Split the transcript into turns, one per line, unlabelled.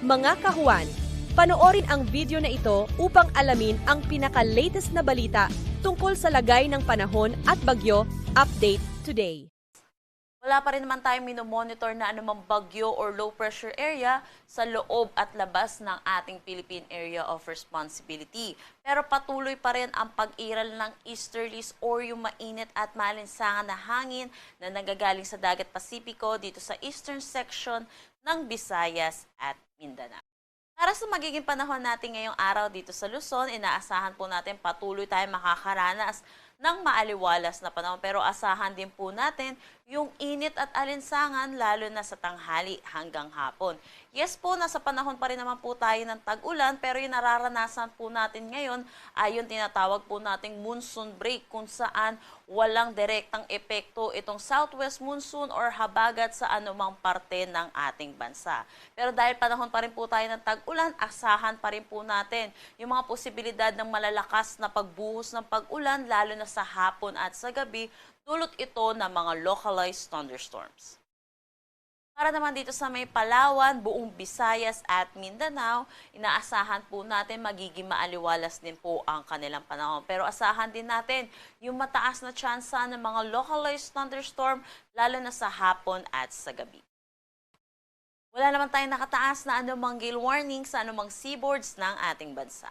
Mga kahuan, panoorin ang video na ito upang alamin ang pinaka-latest na balita tungkol sa lagay ng panahon at bagyo. Update today.
Wala pa rin naman tayong minomonitor na anumang bagyo or low pressure area sa loob at labas ng ating Philippine Area of Responsibility. Pero patuloy pa rin ang pag-iral ng easterlies or yung mainit at malinsangan na hangin na nanggagaling sa dagat Pasipiko dito sa eastern section ng Visayas at Mindanao. Para sa magiging panahon natin ngayong araw dito sa Luzon, inaasahan po natin patuloy tayong makakaranas ng maaliwalas na panahon. Pero asahan din po natin yung init at alinsangan lalo na sa tanghali hanggang hapon. Yes po, nasa panahon pa rin naman po tayo ng tag-ulan pero yung nararanasan po natin ngayon ay yung tinatawag po nating monsoon break kung saan walang direktang epekto itong southwest monsoon or habagat sa anumang parte ng ating bansa. Pero dahil panahon pa rin po tayo ng tag-ulan, asahan pa rin po natin yung mga posibilidad ng malalakas na pagbuhos ng pag-ulan lalo na sa hapon at sa gabi, dulot ito ng mga localized thunderstorms. Para naman dito sa may Palawan, buong Visayas at Mindanao, inaasahan po natin magiging maaliwalas din po ang kanilang panahon. Pero asahan din natin yung mataas na tsansa ng mga localized thunderstorm lalo na sa hapon at sa gabi. Wala naman tayong nakataas na anumang gale warning sa anumang seaboards ng ating bansa.